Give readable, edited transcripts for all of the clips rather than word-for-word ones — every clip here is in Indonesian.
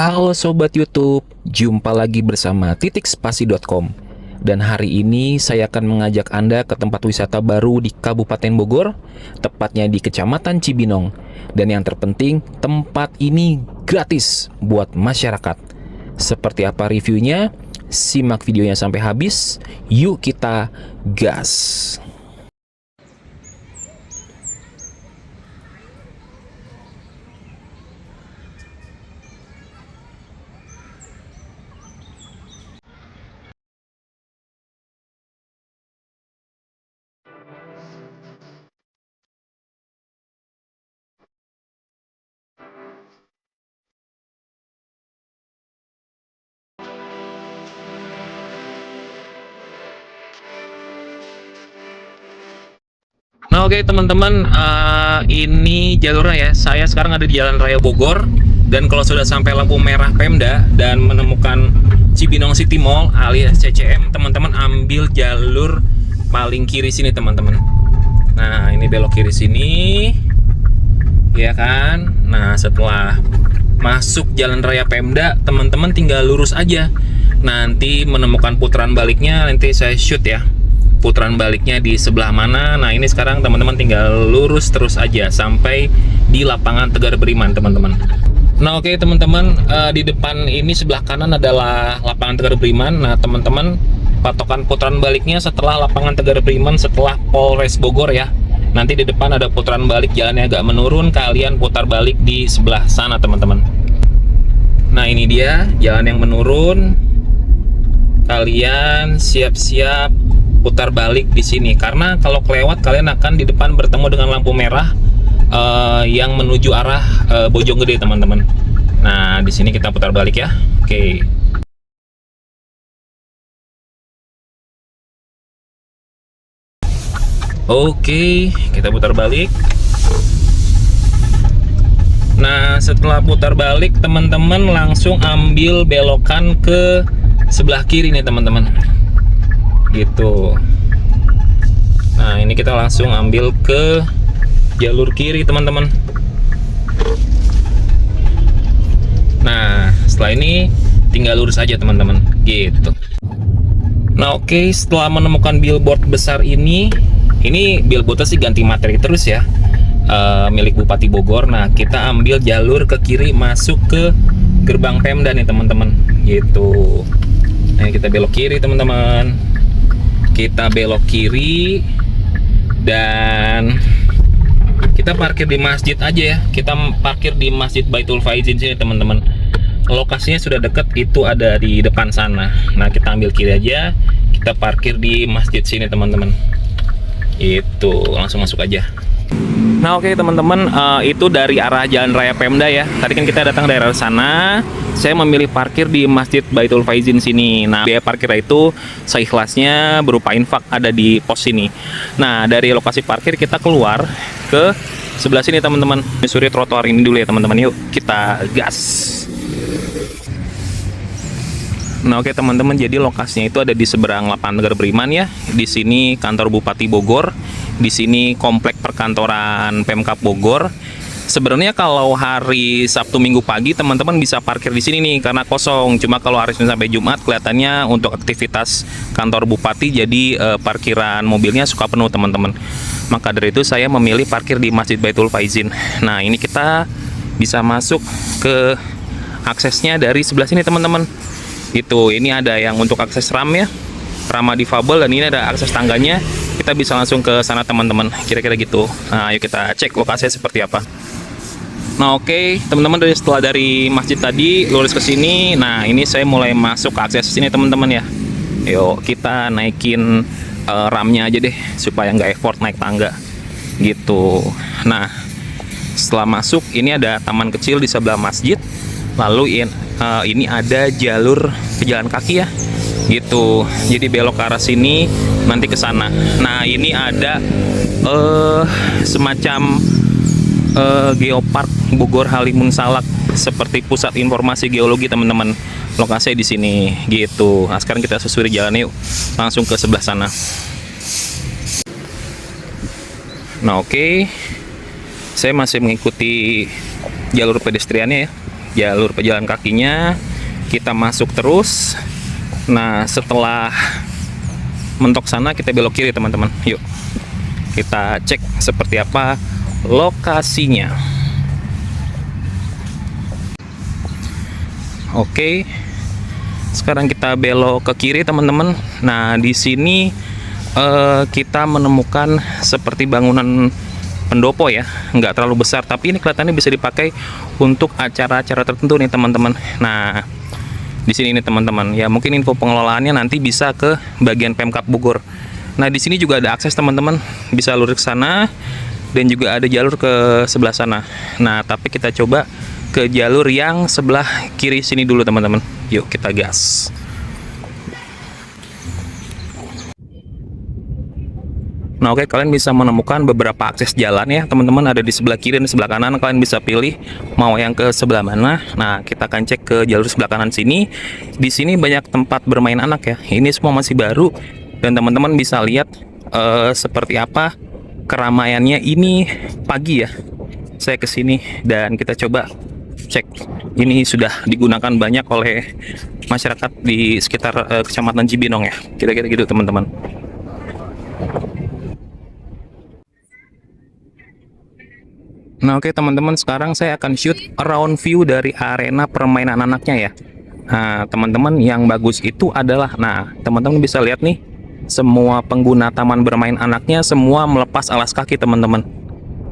Halo Sobat YouTube, jumpa lagi bersama titikspasi.com. Dan hari ini saya akan mengajak Anda ke tempat wisata baru di Kabupaten Bogor, tepatnya di Kecamatan Cibinong. Dan yang terpenting, tempat ini gratis buat masyarakat. Seperti apa reviewnya? Simak videonya sampai habis. Yuk kita gas! Nah oke teman-teman, ini jalurnya ya. Saya sekarang ada di Jalan Raya Bogor. Dan kalau sudah sampai lampu merah Pemda dan menemukan Cibinong City Mall alias CCM, teman-teman ambil jalur paling kiri sini teman-teman. Nah ini belok kiri sini, ya kan. Nah setelah masuk Jalan Raya Pemda, teman-teman tinggal lurus aja. Nanti menemukan putaran baliknya, nanti saya shoot ya putaran baliknya di sebelah mana. Nah ini sekarang teman-teman tinggal lurus terus aja sampai di lapangan Tegar Beriman teman-teman. Nah oke teman-teman, di depan ini sebelah kanan adalah lapangan Tegar Beriman. Nah teman-teman, patokan putaran baliknya setelah lapangan Tegar Beriman, setelah Polres Bogor ya. Nanti di depan ada putaran balik, jalannya agak menurun, kalian putar balik di sebelah sana teman-teman. Nah ini dia jalan yang menurun, kalian siap-siap putar balik di sini, karena kalau kelewat kalian akan di depan bertemu dengan lampu merah yang menuju arah Bojonggede teman-teman. Nah di sini kita putar balik ya. Oke. Oke, kita putar balik. Nah setelah putar balik teman-teman langsung ambil belokan ke sebelah kiri nih teman-teman, gitu. Nah ini kita langsung ambil ke jalur kiri teman-teman. Nah setelah ini tinggal lurus aja teman-teman, gitu. Nah oke, setelah menemukan billboard besar ini billboardnya sih ganti materi terus ya, milik Bupati Bogor. Nah kita ambil jalur ke kiri masuk ke gerbang Pemda nih teman-teman, gitu. Nah kita belok kiri teman-teman, kita belok kiri dan kita parkir di masjid aja ya. Kita parkir di Masjid Baitul Faizin sini teman-teman. Lokasinya sudah deket, itu ada di depan sana. Nah kita ambil kiri aja, kita parkir di masjid sini teman-teman. Itu langsung masuk aja. Nah oke teman-teman, itu dari arah Jalan Raya Pemda ya. Tadi kan kita datang dari arah sana. Saya memilih parkir di Masjid Baitul Faizin sini. Nah biaya parkir itu seikhlasnya berupa infak, ada di pos sini. Nah dari lokasi parkir kita keluar ke sebelah sini teman-teman. Menyusuri trotoar ini dulu ya teman-teman. Yuk kita gas. Nah oke teman-teman, jadi lokasinya itu ada di seberang lapangan Tegar Beriman ya. Di sini kantor Bupati Bogor, di sini komplek perkantoran Pemkab Bogor. Sebenarnya kalau hari Sabtu Minggu pagi teman-teman bisa parkir di sini nih karena kosong. Cuma kalau hari Senin sampai Jumat kelihatannya untuk aktivitas kantor Bupati, jadi parkiran mobilnya suka penuh teman-teman. Maka dari itu saya memilih parkir di Masjid Baitul Faizin. Nah ini kita bisa masuk ke aksesnya dari sebelah sini teman-teman. Itu ini ada yang untuk akses ram ya, ramah difabel, dan ini ada akses tangganya. Kita bisa langsung ke sana teman-teman, kira-kira gitu. Nah ayo kita cek lokasinya seperti apa. Nah oke teman-teman, setelah dari masjid tadi lurus ke sini. Nah ini saya mulai masuk ke akses sini teman-teman ya. Yuk kita naikin ramnya aja deh supaya nggak effort naik tangga, gitu. Nah setelah masuk ini ada taman kecil di sebelah masjid. Lalu ini ada jalur pejalan kaki ya, gitu. Jadi belok ke arah sini nanti ke sana. Nah ini ada semacam geopark Bogor Halimun Salak, seperti pusat informasi geologi teman-teman. Lokasinya di sini, gitu. Nah sekarang kita susuri jalan yuk, langsung ke sebelah sana. Nah oke, saya masih mengikuti jalur pedestriannya ya. jalur pejalan kakinya. Kita masuk terus. Nah, setelah mentok sana kita belok kiri teman-teman. Yuk kita cek seperti apa lokasinya. Oke, sekarang kita belok ke kiri teman-teman. Nah, di sini kita menemukan seperti bangunan pendopo ya, nggak terlalu besar, tapi ini kelihatannya bisa dipakai untuk acara-acara tertentu nih teman-teman. Nah, di sini nih teman-teman, ya mungkin info pengelolaannya nanti bisa ke bagian Pemkab Bogor. Nah, di sini juga ada akses teman-teman, bisa lurus ke sana dan juga ada jalur ke sebelah sana. Nah, tapi kita coba ke jalur yang sebelah kiri sini dulu teman-teman. Yuk kita gas. Nah, oke, kalian bisa menemukan beberapa akses jalan ya teman-teman, ada di sebelah kiri dan sebelah kanan. Kalian bisa pilih mau yang ke sebelah mana. Nah, kita akan cek ke jalur sebelah kanan sini. Di sini banyak tempat bermain anak ya, ini semua masih baru dan teman-teman bisa lihat seperti apa keramaiannya ini pagi ya. Saya ke sini dan kita coba cek, ini sudah digunakan banyak oleh masyarakat di sekitar Kecamatan Cibinong ya, kira-kira gitu teman-teman. Nah, oke teman-teman, sekarang saya akan shoot around view dari arena permainan anaknya ya. Nah, teman-teman, yang bagus itu adalah, nah teman-teman bisa lihat nih, semua pengguna taman bermain anaknya semua melepas alas kaki teman-teman.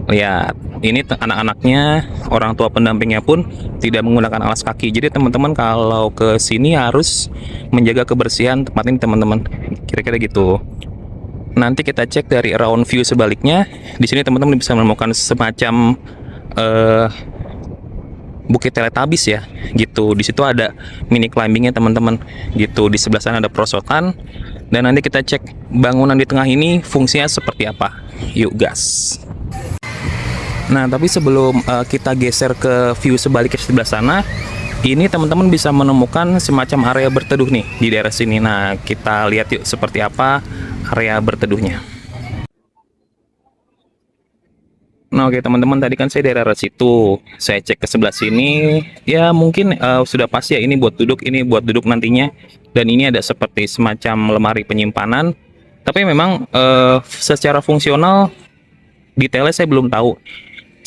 Lihat, ini anak-anaknya, orang tua pendampingnya pun tidak menggunakan alas kaki. Jadi teman-teman kalau ke sini harus menjaga kebersihan tempat ini teman-teman. Kira-kira gitu. Nanti kita cek dari around view sebaliknya. Di sini teman-teman bisa menemukan semacam bukit teletabis ya, gitu. Di situ ada mini climbingnya teman-teman, gitu. Di sebelah sana ada perosotan. Dan nanti kita cek bangunan di tengah ini fungsinya seperti apa. Yuk gas. Nah, tapi sebelum kita geser ke view sebaliknya sebelah sana, ini teman-teman bisa menemukan semacam area berteduh nih di daerah sini. Nah, kita lihat yuk seperti apa area berteduhnya. Nah, oke teman-teman, tadi kan saya daerah situ, saya cek ke sebelah sini, ya mungkin sudah pasti ya, ini buat duduk nantinya, dan ini ada seperti semacam lemari penyimpanan. Tapi memang secara fungsional detailnya saya belum tahu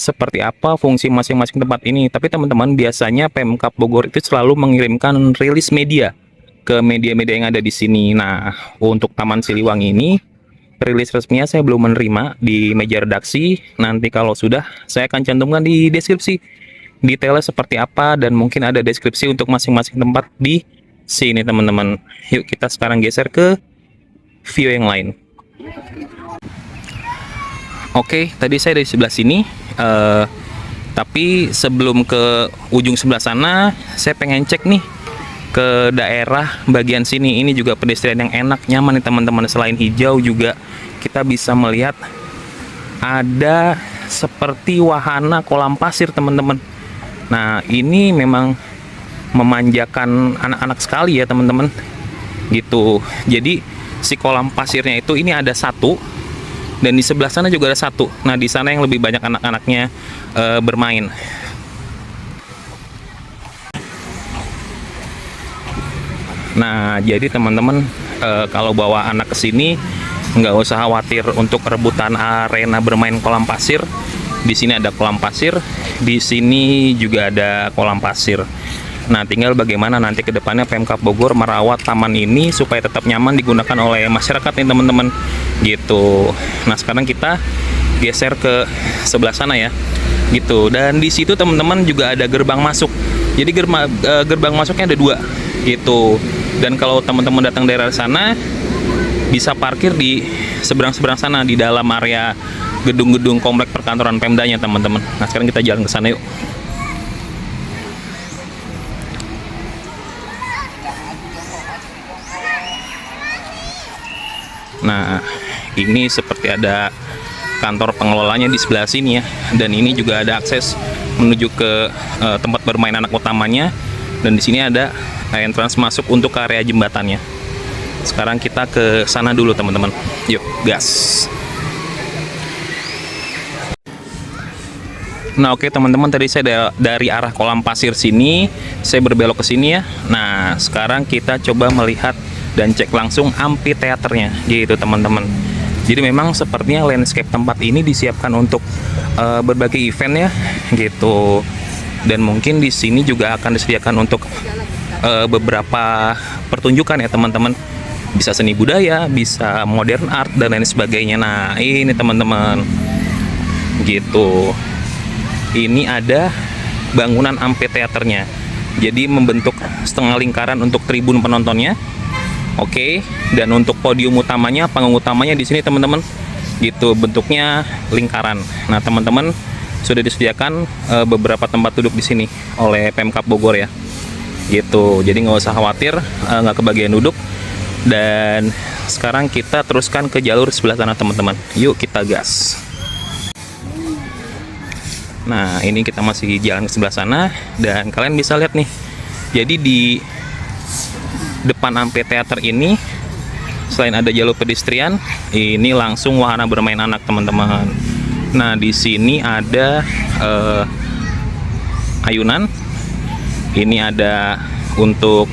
seperti apa fungsi masing-masing tempat ini. Tapi teman-teman, biasanya Pemkab Bogor itu selalu mengirimkan rilis media ke media-media yang ada di sini. Nah, untuk Taman Siliwangi ini rilis resminya saya belum menerima di meja redaksi. Nanti kalau sudah, saya akan cantumkan di deskripsi detailnya seperti apa, dan mungkin ada deskripsi untuk masing-masing tempat di sini teman-teman. Yuk kita sekarang geser ke view yang lain. Oke, tadi saya dari sebelah sini, tapi sebelum ke ujung sebelah sana, saya pengen cek nih ke daerah bagian sini. Ini juga pedestrian yang enak, nyaman nih teman-teman. Selain hijau juga kita bisa melihat ada seperti wahana kolam pasir teman-teman. Nah, ini memang memanjakan anak-anak sekali ya teman-teman, gitu. Jadi si kolam pasirnya itu ini ada satu, dan di sebelah sana juga ada satu. Nah, di sana yang lebih banyak anak-anaknya bermain. Nah, jadi teman-teman kalau bawa anak ke sini nggak usah khawatir untuk rebutan arena bermain kolam pasir. Di sini ada kolam pasir, di sini juga ada kolam pasir. Nah, tinggal bagaimana nanti ke depannya Pemkab Bogor merawat taman ini supaya tetap nyaman digunakan oleh masyarakat nih teman-teman, gitu. Nah, sekarang kita geser ke sebelah sana ya, gitu. Dan di situ teman-teman juga ada gerbang masuk. Jadi gerbang masuknya ada dua, gitu. Dan kalau teman-teman datang daerah sana, bisa parkir di seberang-seberang sana di dalam area gedung-gedung komplek perkantoran Pemdanya teman-teman. Nah, sekarang kita jalan ke sana yuk. Nah, ini seperti ada kantor pengelolanya di sebelah sini ya. Dan ini juga ada akses menuju ke tempat bermain anak utamanya. Dan di sini ada entrance masuk untuk ke area jembatannya. Sekarang kita ke sana dulu teman-teman. Yuk, gas. Nah, oke teman-teman, tadi saya dari arah kolam pasir sini, saya berbelok ke sini ya. Nah, sekarang kita coba melihat dan cek langsung amphitheaternya, gitu teman-teman. Jadi memang sepertinya landscape tempat ini disiapkan untuk berbagai event ya, gitu. Dan mungkin di sini juga akan disediakan untuk beberapa pertunjukan ya teman-teman. Bisa seni budaya, bisa modern art dan lain sebagainya. Nah, ini teman-teman, gitu. Ini ada bangunan amphitheaternya, jadi membentuk setengah lingkaran untuk tribun penontonnya. Oke, dan untuk podium utamanya, panggung utamanya di sini teman-teman, gitu, bentuknya lingkaran. Nah teman-teman, sudah disediakan beberapa tempat duduk di sini oleh Pemkab Bogor ya, gitu. Jadi nggak usah khawatir nggak kebagian duduk. Dan sekarang kita teruskan ke jalur sebelah sana teman-teman, yuk kita gas. Nah, ini kita masih jalan ke sebelah sana dan kalian bisa lihat nih. Jadi di depan amphitheater ini selain ada jalur pedestrian, ini langsung wahana bermain anak teman-teman. Nah, di sini ada ayunan. Ini ada untuk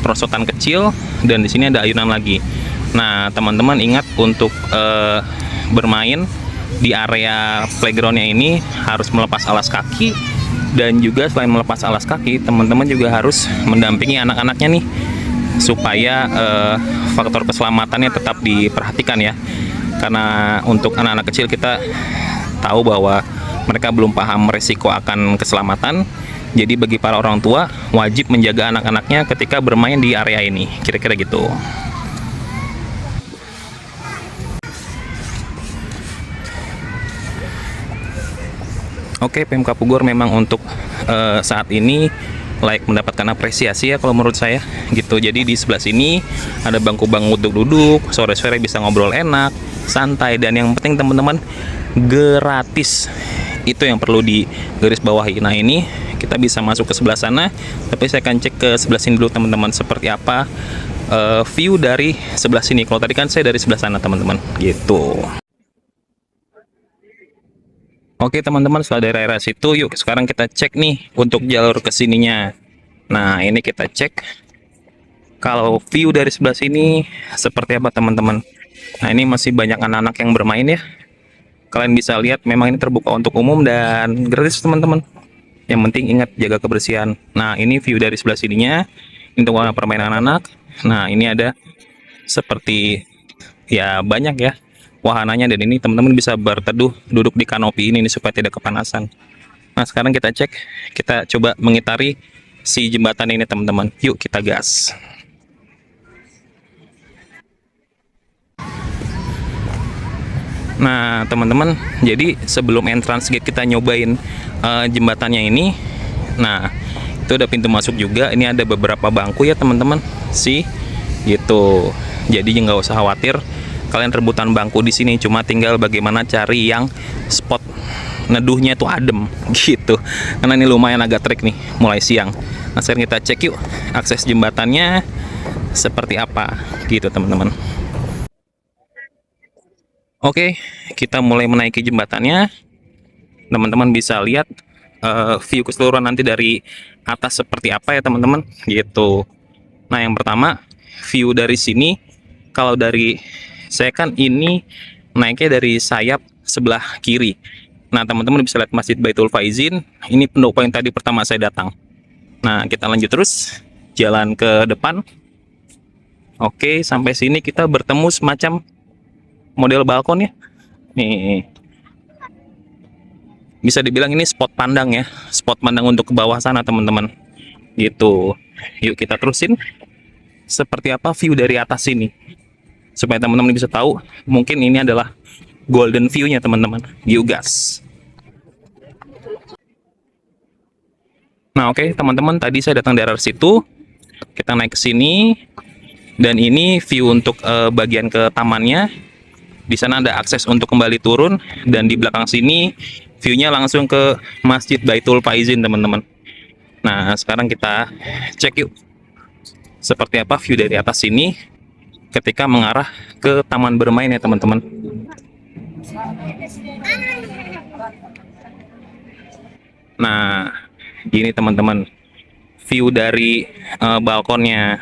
perosotan kecil dan di sini ada ayunan lagi. Nah, teman-teman ingat untuk bermain di area playgroundnya ini harus melepas alas kaki, dan juga selain melepas alas kaki, teman-teman juga harus mendampingi anak-anaknya nih supaya faktor keselamatannya tetap diperhatikan ya, karena untuk anak-anak kecil kita tahu bahwa mereka belum paham resiko akan keselamatan. Jadi bagi para orang tua wajib menjaga anak-anaknya ketika bermain di area ini, kira-kira gitu. Oke, Pemkab Bogor memang untuk saat ini layak mendapatkan apresiasi ya kalau menurut saya, gitu. Jadi di sebelah sini ada bangku-bangku untuk duduk, sore-sore bisa ngobrol enak, santai, dan yang penting teman-teman gratis. Itu yang perlu digarisbawahi. Nah, ini kita bisa masuk ke sebelah sana, tapi saya akan cek ke sebelah sini dulu teman-teman, seperti apa view dari sebelah sini. Kalau tadi kan saya dari sebelah sana teman-teman, gitu. Oke teman-teman, setelah daerah situ, yuk sekarang kita cek nih untuk jalur kesininya. Nah, ini kita cek kalau view dari sebelah sini seperti apa teman-teman. Nah, ini masih banyak anak-anak yang bermain ya. Kalian bisa lihat memang ini terbuka untuk umum dan gratis teman-teman. Yang penting ingat jaga kebersihan. Nah, ini view dari sebelah sininya untuk warna permainan anak. Nah, ini ada seperti ya banyak ya wahananya, dan ini teman-teman bisa berteduh duduk di kanopi ini nih, supaya tidak kepanasan. Nah, sekarang kita cek, kita coba mengitari si jembatan ini teman-teman. Yuk kita gas. Nah teman-teman, jadi sebelum entrance gate kita nyobain jembatannya ini. Nah, itu ada pintu masuk juga. Ini ada beberapa bangku ya teman-teman sih, gitu. Jadi nggak usah khawatir kalian rebutan bangku di sini, cuma tinggal bagaimana cari yang spot neduhnya itu adem gitu. Karena ini lumayan agak trik nih mulai siang. Nah, sekarang kita cek yuk akses jembatannya seperti apa gitu teman-teman. Oke, kita mulai menaiki jembatannya. Teman-teman bisa lihat view keseluruhan nanti dari atas seperti apa ya teman-teman, gitu. Nah, yang pertama view dari sini, kalau dari saya kan ini naiknya dari sayap sebelah kiri. Nah, teman-teman bisa lihat Masjid Baitul Faizin. Ini pendopo yang tadi pertama saya datang. Nah, kita lanjut terus jalan ke depan. Oke, sampai sini kita bertemu semacam model balkon ya. Nih, bisa dibilang ini spot pandang ya, spot pandang untuk ke bawah sana teman-teman, gitu. Yuk kita terusin seperti apa view dari atas sini, supaya teman-teman bisa tahu. Mungkin ini adalah golden view-nya teman-teman. Yuk gas. Nah, oke teman-teman, tadi saya datang dari arah situ, kita naik ke sini, dan ini view untuk bagian ke tamannya. Di sana ada akses untuk kembali turun, dan di belakang sini view-nya langsung ke Masjid Baitul Faizin teman-teman. Nah, sekarang kita cek yuk seperti apa view dari atas sini ketika mengarah ke taman bermain ya teman-teman. Nah, gini teman-teman, view dari balkonnya.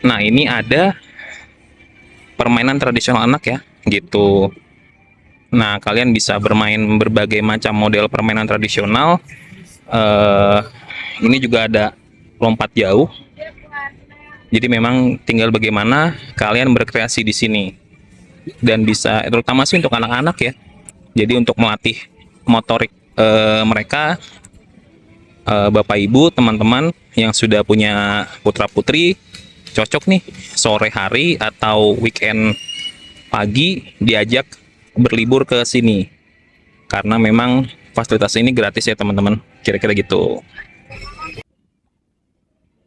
Nah, ini ada permainan tradisional anak ya, gitu. Nah, kalian bisa bermain berbagai macam model permainan tradisional. Eh, ini juga ada lompat jauh. Jadi memang tinggal bagaimana kalian berkreasi di sini. Dan bisa, terutama sih untuk anak-anak ya. Jadi untuk melatih motorik mereka, Bapak Ibu, teman-teman yang sudah punya putra-putri, cocok nih sore hari atau weekend pagi diajak berlibur ke sini. Karena memang fasilitas ini gratis ya teman-teman. Kira-kira gitu.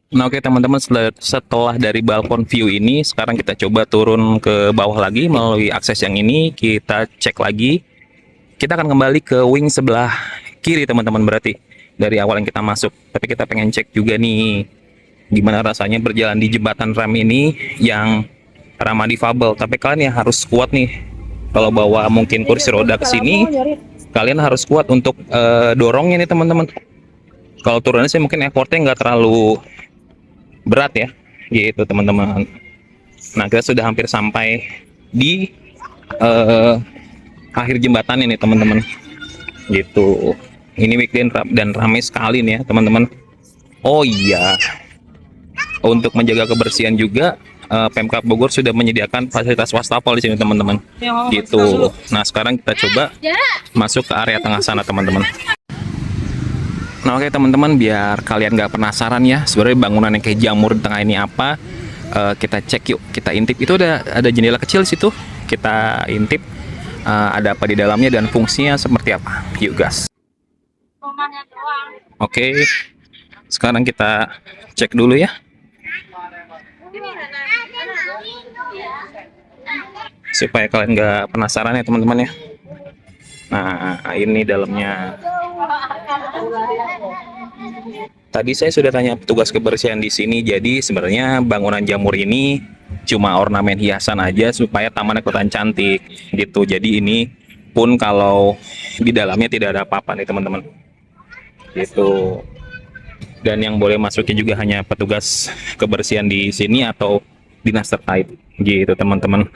Nah oke teman-teman, setelah dari balkon view ini, sekarang kita coba turun ke bawah lagi melalui akses yang ini. Kita cek lagi. Kita akan kembali ke wing sebelah kiri teman-teman, berarti dari awal yang kita masuk. Tapi kita pengen cek juga nih, gimana rasanya berjalan di jembatan rem ini yang ramah difabel. Tapi kalian ya harus kuat nih. Kalau bawa mungkin kursi roda ke sini, kalian harus kuat untuk dorongnya nih teman-teman. Kalau turunnya sih mungkin effortnya nggak terlalu berat ya, gitu teman-teman. Nah kita sudah hampir sampai di akhir jembatan ini teman-teman, gitu. Ini weekend dan ramai sekali nih ya teman-teman. Oh iya, untuk menjaga kebersihan juga Pemkab Bogor sudah menyediakan fasilitas wastafel di sini teman-teman, gitu. Nah sekarang kita coba masuk ke area tengah sana teman-teman. Nah oke teman-teman, biar kalian nggak penasaran ya sebenarnya bangunan yang kayak jamur di tengah ini apa, kita cek yuk, kita intip. Itu ada jendela kecil di situ, kita intip ada apa di dalamnya dan fungsinya seperti apa. Yuk gas. Oke, sekarang kita cek dulu ya, supaya kalian nggak penasaran ya teman-teman ya. Nah ini dalamnya. Tadi saya sudah tanya petugas kebersihan di sini, jadi sebenarnya bangunan jamur ini cuma ornamen hiasan aja supaya tamannya kelihatan cantik gitu. Jadi ini pun kalau di dalamnya tidak ada apa-apa nih teman-teman, gitu. Dan yang boleh masuknya juga hanya petugas kebersihan di sini atau dinas terkait, gitu teman-teman.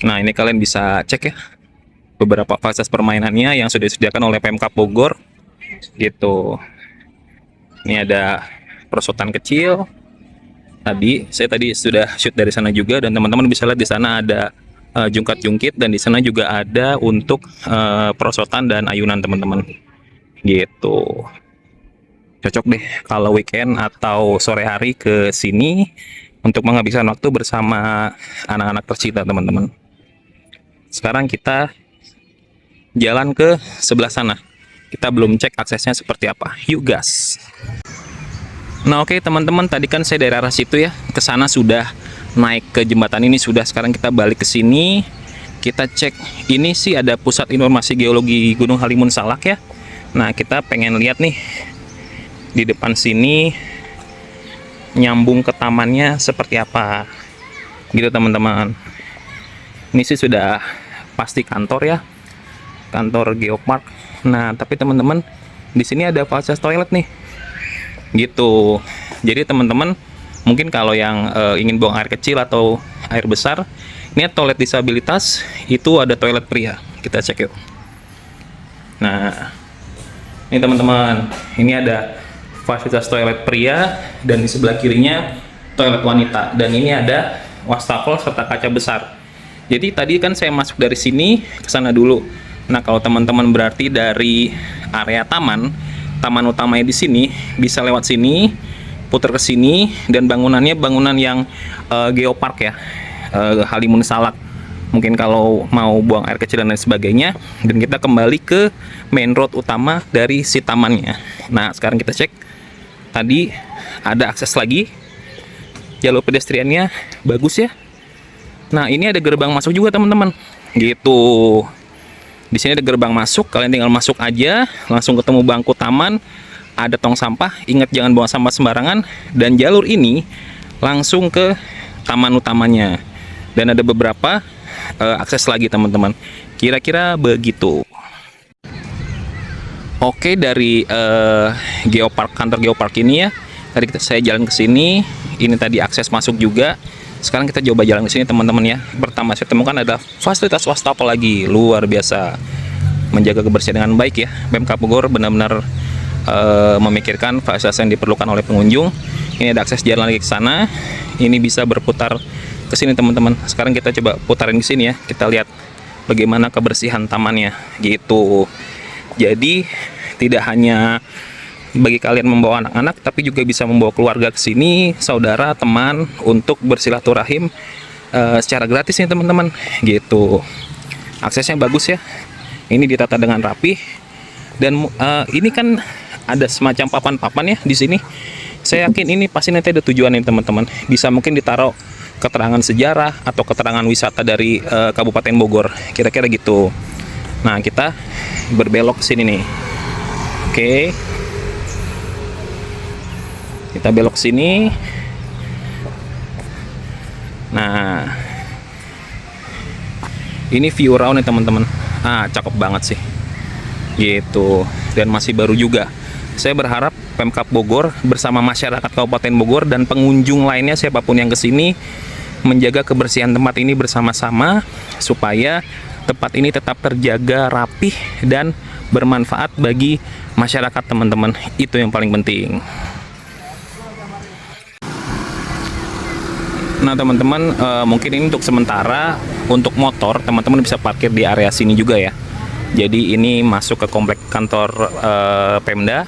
Nah ini kalian bisa cek ya beberapa fasilitas permainannya yang sudah disediakan oleh Pemkab Bogor, gitu. Ini ada perosotan kecil. Saya tadi sudah shoot dari sana juga, dan teman-teman bisa lihat di sana ada jungkat-jungkit, dan di sana juga ada untuk perosotan dan ayunan teman-teman, gitu. Cocok deh kalau weekend atau sore hari ke sini untuk menghabiskan waktu bersama anak-anak tercinta teman-teman. Sekarang kita jalan ke sebelah sana. Kita belum cek aksesnya seperti apa. Yuk gas. Nah oke teman-teman, tadi kan saya dari arah situ ya, ke sana sudah naik ke jembatan ini sudah. Sekarang kita balik ke sini. Kita cek, ini sih ada pusat informasi geologi Gunung Halimun Salak ya. Nah kita pengen lihat nih di depan sini nyambung ke tamannya seperti apa, gitu teman-teman. Ini sih sudah pasti kantor ya, kantor Geopark. Nah tapi teman-teman, di sini ada fasilitas toilet nih, gitu. Jadi teman-teman mungkin kalau yang ingin buang air kecil atau air besar, ini toilet disabilitas itu ada toilet pria. Kita cek yuk. Nah ini teman-teman, ini ada fasilitas toilet pria, dan di sebelah kirinya toilet wanita, dan ini ada wastafel serta kaca besar. Jadi tadi kan saya masuk dari sini ke sana dulu. Nah kalau teman-teman berarti dari area taman utamanya di sini, bisa lewat sini, putar ke sini, dan bangunannya bangunan yang Geopark ya, Halimun Salak. Mungkin kalau mau buang air kecil dan lain sebagainya, dan kita kembali ke main road utama dari si tamannya. Nah sekarang kita cek, tadi ada akses lagi, jalur pedestriannya bagus ya. Nah ini ada gerbang masuk juga teman-teman, gitu. Di sini ada gerbang masuk, kalian tinggal masuk aja, langsung ketemu bangku taman, ada tong sampah. Ingat jangan buang sampah sembarangan, dan jalur ini langsung ke taman utamanya. Dan ada beberapa akses lagi teman-teman. Kira-kira begitu. Oke, dari Geopark, kantor Geopark ini ya. Tadi saya jalan ke sini, ini tadi akses masuk juga. Sekarang kita coba jalan ke sini teman-teman ya. Pertama saya temukan ada fasilitas wastafel lagi, luar biasa. Menjaga kebersihan dengan baik ya. Pemkab Bogor benar-benar memikirkan fasilitas yang diperlukan oleh pengunjung. Ini ada akses jalan lagi ke sana. Ini bisa berputar ke sini teman-teman. Sekarang kita coba putarin ke sini ya. Kita lihat bagaimana kebersihan tamannya gitu. Jadi tidak hanya bagi kalian membawa anak-anak, tapi juga bisa membawa keluarga ke sini, saudara, teman, untuk bersilaturahim secara gratis nih teman-teman gitu. Aksesnya bagus ya. Ini ditata dengan rapi, dan ini kan ada semacam papan-papan ya di sini. Saya yakin ini pasti nanti ada tujuannya teman-teman. Bisa mungkin ditaruh keterangan sejarah atau keterangan wisata dari Kabupaten Bogor, kira-kira gitu. Nah, kita berbelok ke sini nih. Oke. Kita belok sini. Nah, ini view round nih teman-teman. Cakep banget sih. Gitu. Dan masih baru juga. Saya berharap Pemkab Bogor bersama masyarakat Kabupaten Bogor dan pengunjung lainnya siapapun yang kesini menjaga kebersihan tempat ini bersama-sama supaya tempat ini tetap terjaga rapih dan bermanfaat bagi masyarakat teman-teman. Itu yang paling penting. Nah teman-teman, mungkin ini untuk sementara. Untuk motor teman-teman bisa parkir di area sini juga ya. Jadi ini masuk ke komplek kantor Pemda,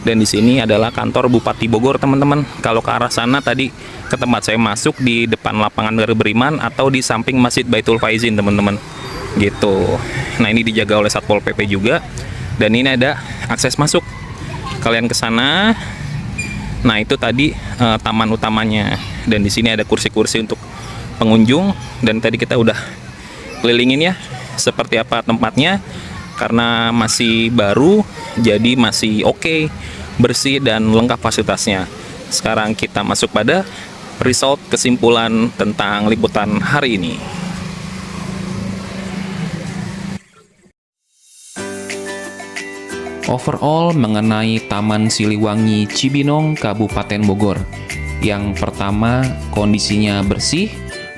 dan di sini adalah kantor Bupati Bogor teman-teman. Kalau ke arah sana tadi ke tempat saya masuk di depan lapangan Negara Beriman atau di samping Masjid Baitul Faizin teman-teman gitu. Nah ini dijaga oleh Satpol PP juga, dan ini ada akses masuk kalian ke sana. Nah itu tadi taman utamanya, dan di sini ada kursi-kursi untuk pengunjung, dan tadi kita udah kelilingin ya seperti apa tempatnya. Karena masih baru, jadi masih oke, bersih dan lengkap fasilitasnya. Sekarang kita masuk pada result kesimpulan tentang liputan hari ini. Overall mengenai Taman Siliwangi Cibinong, Kabupaten Bogor. Yang pertama, kondisinya bersih,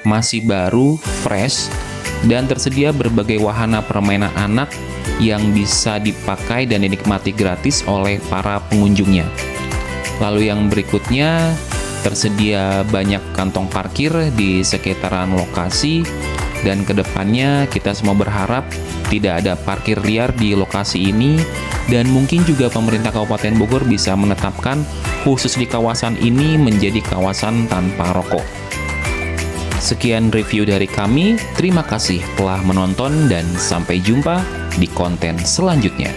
masih baru, fresh, dan tersedia berbagai wahana permainan anak yang bisa dipakai dan dinikmati gratis oleh para pengunjungnya. Lalu yang berikutnya, tersedia banyak kantong parkir di sekitaran lokasi, dan kedepannya kita semua berharap tidak ada parkir liar di lokasi ini, dan mungkin juga pemerintah Kabupaten Bogor bisa menetapkan khusus di kawasan ini menjadi kawasan tanpa rokok. Sekian review dari kami, terima kasih telah menonton dan sampai jumpa di konten selanjutnya.